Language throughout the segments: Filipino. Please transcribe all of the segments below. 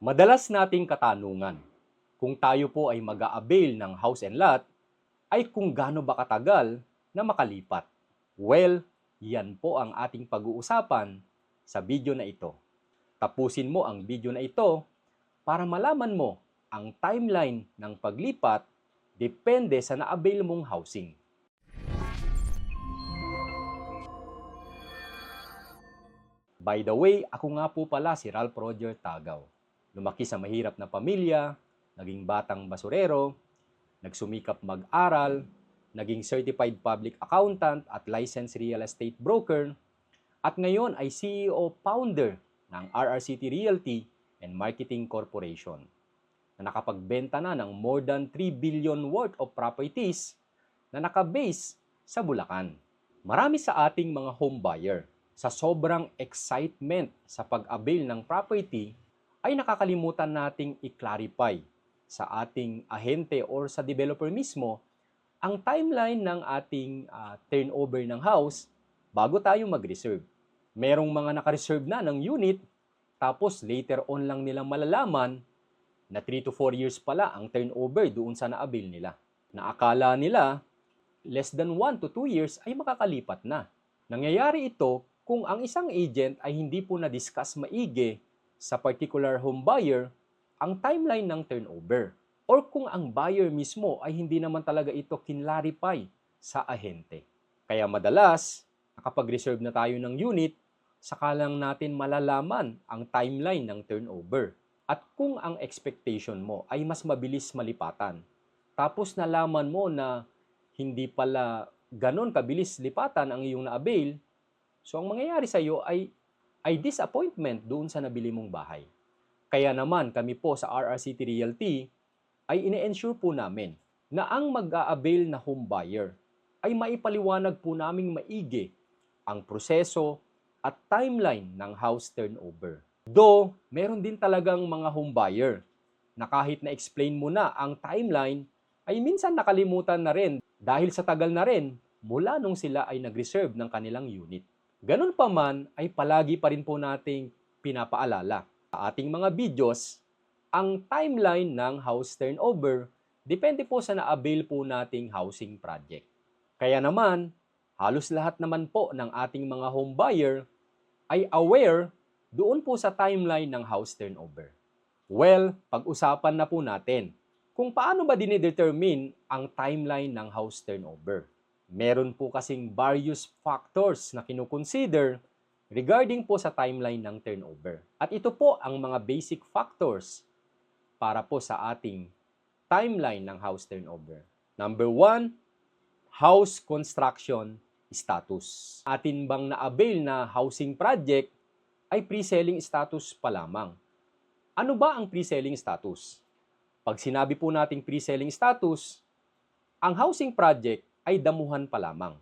Madalas nating katanungan, kung tayo po ay mag-a-avail ng house and lot, ay kung gaano ba katagal na makalipat. Well, yan po ang ating pag-uusapan sa video na ito. Tapusin mo ang video na ito para malaman mo ang timeline ng paglipat depende sa na-avail mong housing. By the way, ako nga po pala si Ralph Roger Tagaw. Lumaki sa mahirap na pamilya, naging batang basurero, nagsumikap mag-aral, naging certified public accountant at licensed real estate broker, at ngayon ay CEO founder ng RRCT Realty and Marketing Corporation na nakapagbenta na ng more than 3 billion worth of properties na nakabase sa Bulacan. Marami sa ating mga home buyer sa sobrang excitement sa pag-avail ng property ay nakakalimutan nating i-clarify sa ating ahente or sa developer mismo ang timeline ng ating turnover ng house bago tayo mag-reserve. Merong mga naka-reserve na ng unit, tapos later on lang nilang malalaman na 3 to 4 years pala ang turnover doon sa na-avail nila. Na akala nila less than 1 to 2 years ay makakalipat na. Nangyayari ito kung ang isang agent ay hindi po na-discuss maigi sa particular home buyer ang timeline ng turnover, or kung ang buyer mismo ay hindi naman talaga ito kinlarify sa ahente. Kaya madalas, nakapag-reserve na tayo ng unit, saka lang natin malalaman ang timeline ng turnover. At kung ang expectation mo ay mas mabilis malipatan, tapos nalaman mo na hindi pala ganon kabilis lipatan ang iyong na-avail, so ang mangyayari sa iyo ay disappointment doon sa nabili mong bahay. Kaya naman kami po sa RRCT Realty ay ine-ensure po namin na ang mag-a-avail na home buyer ay maipaliwanag po naming maigi ang proseso at timeline ng house turnover. Though, meron din talagang mga home buyer na kahit na-explain mo na ang timeline ay minsan nakalimutan na rin dahil sa tagal na rin mula nung sila ay nag-reserve ng kanilang unit. Ganun pa man ay palagi pa rin po nating pinapaalala sa ating mga videos, ang timeline ng house turnover depende po sa na-avail po nating housing project. Kaya naman, halos lahat naman po ng ating mga home buyer ay aware doon po sa timeline ng house turnover. Well, pag-usapan na po natin kung paano ba dinidetermine ang timeline ng house turnover. Meron po kasing various factors na kinukonsider regarding po sa timeline ng turnover. At ito po ang mga basic factors para po sa ating timeline ng house turnover. Number 1, house construction status. Atin bang na-avail na housing project ay pre-selling status pa lamang. Ano ba ang pre-selling status? Pag sinabi po nating pre-selling status, ang housing project ay damuhan pa lamang.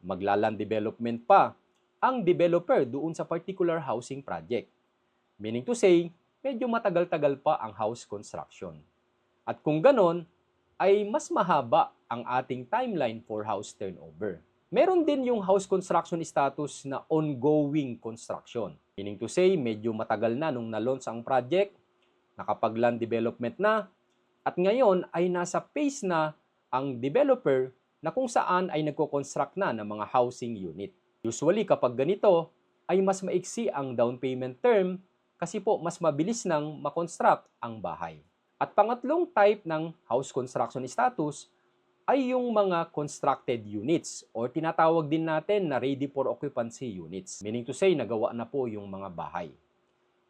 Maglaland development pa ang developer doon sa particular housing project. Meaning to say, medyo matagal-tagal pa ang house construction. At kung ganon, ay mas mahaba ang ating timeline for house turnover. Meron din yung house construction status na ongoing construction. Meaning to say, medyo matagal na nung na-launch ang project, nakapag-land development na, at ngayon ay nasa phase na ang developer na kung saan ay nagko-construct na ng mga housing unit. Usually kapag ganito, ay mas maiksi ang down payment term kasi po mas mabilis nang makonstruct ang bahay. At pangatlong type ng house construction status ay yung mga constructed units or tinatawag din natin na ready for occupancy units. Meaning to say, nagawa na po yung mga bahay.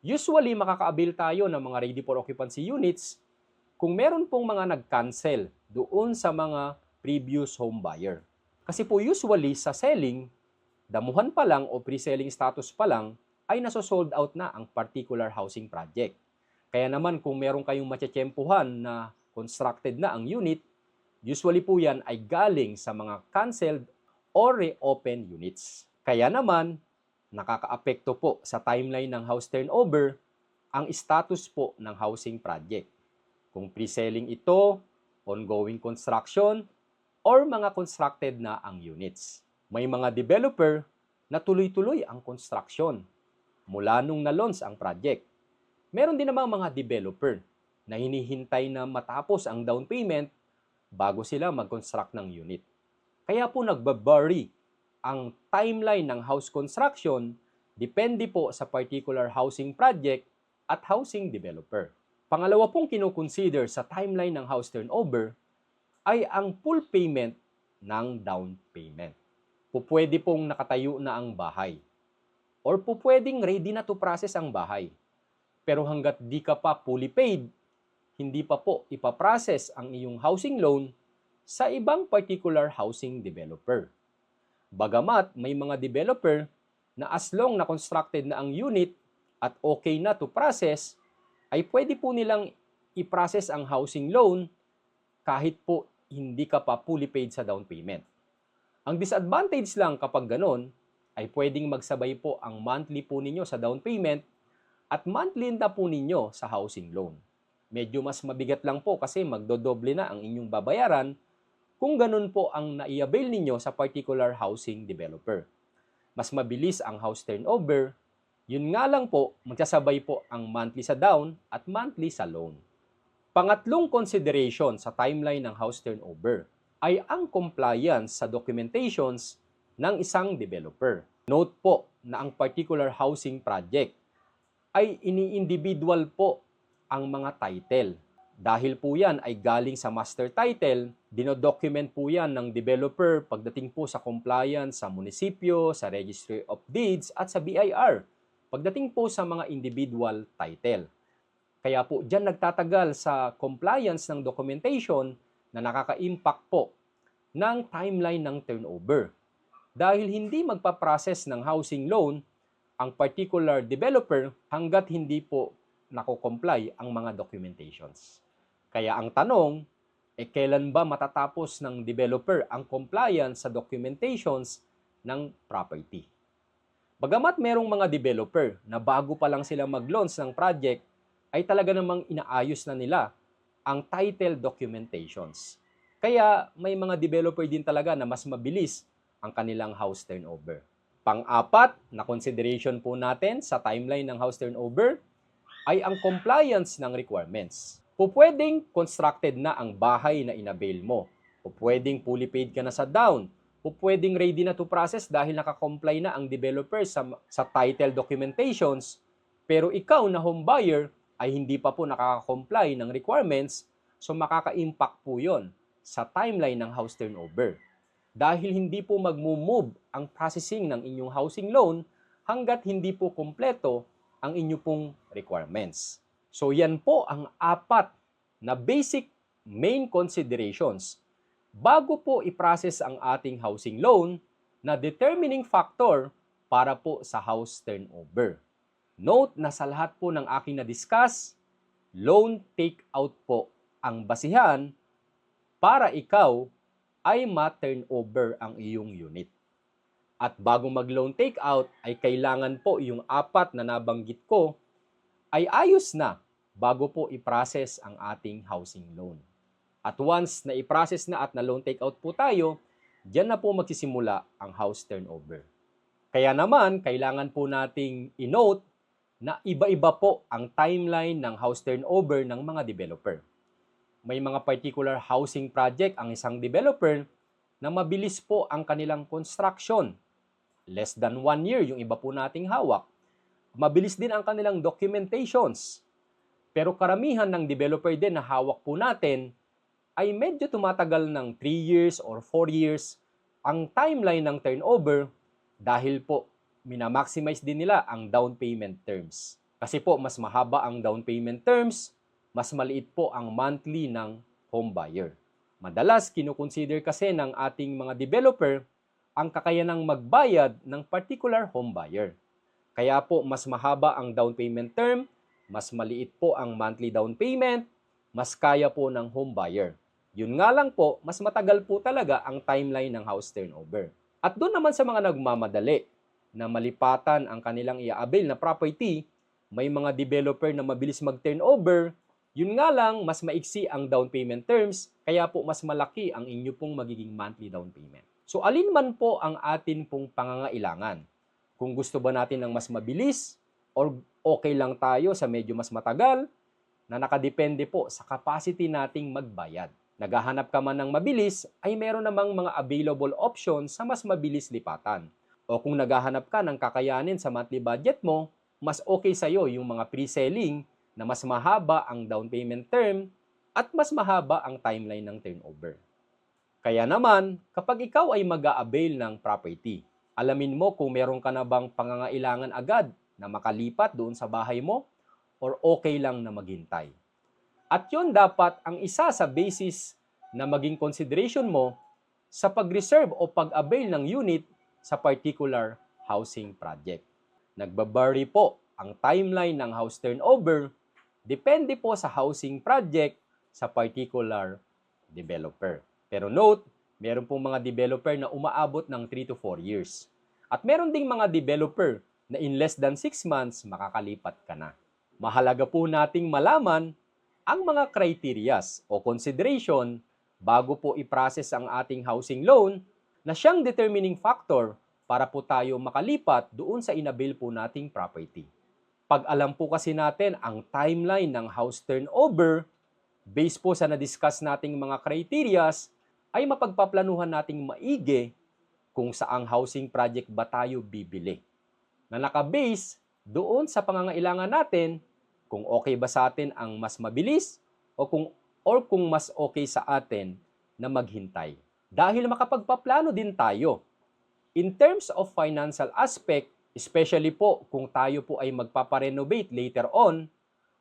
Usually, makaka-avail tayo ng mga ready for occupancy units kung meron pong mga nag-cancel doon sa mga previous home buyer. Kasi po usually sa selling, damuhan pa lang o pre-selling status pa lang ay naso-sold out na ang particular housing project. Kaya naman kung meron kayong matsyempuhan na constructed na ang unit, usually po yan ay galing sa mga canceled or reopen units. Kaya naman, nakaka-apekto po sa timeline ng house turnover ang status po ng housing project. Kung pre-selling ito, ongoing construction, or mga constructed na ang units. May mga developer na tuloy-tuloy ang construction mula nung na-launch ang project. Meron din namang mga developer na hinihintay na matapos ang down payment bago sila mag-construct ng unit. Kaya po nagba-vary ang timeline ng house construction depende po sa particular housing project at housing developer. Pangalawa pong kinukonsider sa timeline ng house turnover ay ang full payment ng down payment. Pupwede pong nakatayo na ang bahay or pupwedeng ready na to process ang bahay. Pero hanggat di ka pa fully paid, hindi pa po ipaprocess ang iyong housing loan sa ibang particular housing developer. Bagamat may mga developer na as long na constructed na ang unit at okay na to process, ay pwede po nilang i-process ang housing loan kahit po hindi ka pa fully paid sa down payment. Ang disadvantage lang kapag ganon, ay pwedeng magsabay po ang monthly po ninyo sa down payment at monthly na po ninyo sa housing loan. Medyo mas mabigat lang po kasi magdodoble na ang inyong babayaran kung ganun po ang nai-avail ninyo sa particular housing developer. Mas mabilis ang house turnover, yun nga lang po, magsasabay po ang monthly sa down at monthly sa loan. Pangatlong consideration sa timeline ng house turnover ay ang compliance sa documentations ng isang developer. Note po na ang particular housing project ay ini-individual po ang mga title. Dahil po yan ay galing sa master title, dinodocument po yan ng developer pagdating po sa compliance sa munisipyo, sa Registry of Deeds at sa BIR. Pagdating po sa mga individual title. Kaya po dyan nagtatagal sa compliance ng documentation na nakaka-impact po ng timeline ng turnover. Dahil hindi magpa-process ng housing loan ang particular developer hanggat hindi po nako-comply ang mga documentations. Kaya ang tanong, kailan ba matatapos ng developer ang compliance sa documentations ng property? Bagamat merong mga developer na bago pa lang sila mag-launch ng project, ay talaga namang inaayos na nila ang title documentations. Kaya may mga developer din talaga na mas mabilis ang kanilang house turnover. Pang-apat na consideration po natin sa timeline ng house turnover ay ang compliance ng requirements. Pupwedeng constructed na ang bahay na inavail mo. Pupwedeng fully paid ka na sa down. Pupwedeng ready na to process dahil nakakomply na ang developer sa title documentations. Pero ikaw na home buyer ay hindi pa po nakaka-comply ng requirements, so makaka-impact po yon sa timeline ng house turnover. Dahil hindi po mag-move ang processing ng inyong housing loan hanggat hindi po kumpleto ang inyong pong requirements. So yan po ang apat na basic main considerations bago po i-process ang ating housing loan na determining factor para po sa house turnover. Note na sa lahat po ng aking na-discuss, loan take-out po ang basihan para ikaw ay ma-turnover ang iyong unit. At bago mag-loan take-out ay kailangan po yung apat na nabanggit ko ay ayos na bago po i-process ang ating housing loan. At once na i-process na at na loan take-out po tayo, diyan na po magsisimula ang house turnover. Kaya naman, kailangan po nating i-note na iba-iba po ang timeline ng house turnover ng mga developer. May mga particular housing project ang isang developer na mabilis po ang kanilang construction. Less than 1 year yung iba po nating hawak. Mabilis din ang kanilang documentations. Pero karamihan ng developer din na hawak po natin ay medyo tumatagal ng 3 years or 4 years ang timeline ng turnover dahil po minamaximize din nila ang down payment terms. Kasi po mas mahaba ang down payment terms, mas maliit po ang monthly ng home buyer. Madalas kinukonsider kasi ng ating mga developer ang kakayanang magbayad ng particular home buyer. Kaya po mas mahaba ang down payment term, mas maliit po ang monthly down payment, mas kaya po ng home buyer. Yun nga lang po, mas matagal po talaga ang timeline ng house turnover. At doon naman sa mga nagmamadali na malipatan ang kanilang i-avail na property, may mga developer na mabilis mag-turnover, yun nga lang, mas maiksi ang down payment terms, kaya po mas malaki ang inyo pong magiging monthly down payment. So alin man po ang atin pong pangangailangan? Kung gusto ba natin ng mas mabilis or okay lang tayo sa medyo mas matagal na nakadepende po sa capacity nating magbayad. Naghahanap ka man ng mabilis, ay meron namang mga available options sa mas mabilis lipatan. O kung naghahanap ka ng kakayanin sa monthly budget mo, mas okay sa'yo yung mga pre-selling na mas mahaba ang down payment term at mas mahaba ang timeline ng turnover. Kaya naman, kapag ikaw ay mag-a-avail ng property, alamin mo kung meron ka na bang pangangailangan agad na makalipat doon sa bahay mo or okay lang na maghintay. At yun dapat ang isa sa basis na maging consideration mo sa pag-reserve o pag-avail ng unit sa particular housing project. Nagbabari po ang timeline ng house turnover depende po sa housing project sa particular developer. Pero note, meron pong mga developer na umaabot ng 3 to 4 years. At meron ding mga developer na in less than 6 months makakalipat ka na. Mahalaga po nating malaman ang mga criterias o consideration bago po i-process ang ating housing loan na siyang determining factor para po tayo makalipat doon sa inabil po nating property. Pag alam po kasi natin ang timeline ng house turnover, based po sa na-discuss nating mga criterias, ay mapagpaplanuhan nating maigi kung saang housing project ba tayo bibili. Na nakabase doon sa pangangailangan natin, kung okay ba sa atin ang mas mabilis o kung mas okay sa atin na maghintay. Dahil makapagpaplano din tayo. In terms of financial aspect, especially po kung tayo po ay magpaparenovate later on,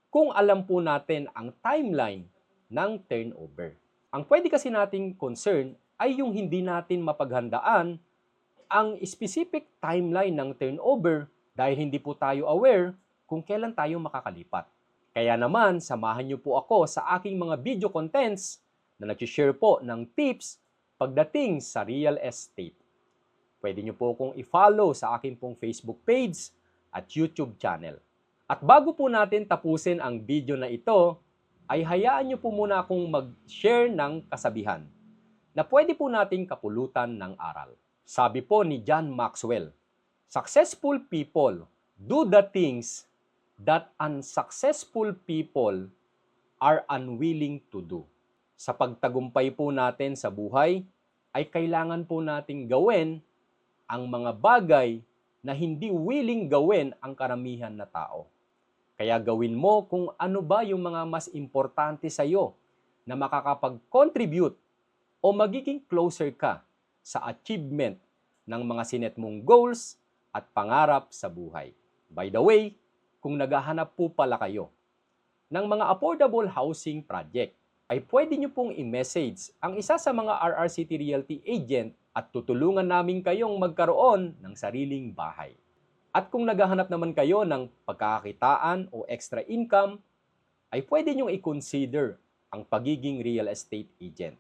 kung alam po natin ang timeline ng turnover. Ang pwede kasi nating concern ay yung hindi natin mapaghandaan ang specific timeline ng turnover dahil hindi po tayo aware kung kailan tayo makakalipat. Kaya naman, samahan niyo po ako sa aking mga video contents na nag-share po ng tips pagdating sa real estate. Pwede niyo po akong i-follow sa aking pong Facebook page at YouTube channel. At bago po natin tapusin ang video na ito, ay hayaan niyo po muna akong mag-share ng kasabihan na pwede po nating kapulutan ng aral. Sabi po ni John Maxwell, "Successful people do the things that unsuccessful people are unwilling to do." Sa pagtagumpay po natin sa buhay, ay kailangan po nating gawin ang mga bagay na hindi willing gawin ang karamihan na tao. Kaya gawin mo kung ano ba yung mga mas importante sa iyo na makakapag-contribute o magiging closer ka sa achievement ng mga sinet mong goals at pangarap sa buhay. By the way, kung naghahanap po pala kayo ng mga affordable housing project, ay pwede nyo pong i-message ang isa sa mga RRCT Realty agent at tutulungan namin kayong magkaroon ng sariling bahay. At kung naghahanap naman kayo ng pagkakakitaan o extra income, ay pwede nyong i-consider ang pagiging real estate agent.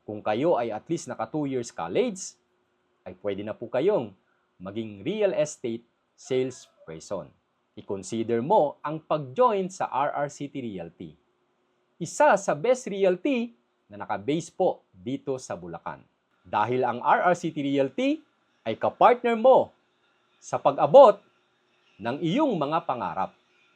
Kung kayo ay at least naka 2 years college, ay pwede na po kayong maging real estate salesperson. I-consider mo ang pag-join sa RRCT Realty. Isa sa best realty na naka-base po dito sa Bulacan. Dahil ang RRCT Realty ay kapartner mo sa pag-abot ng iyong mga pangarap.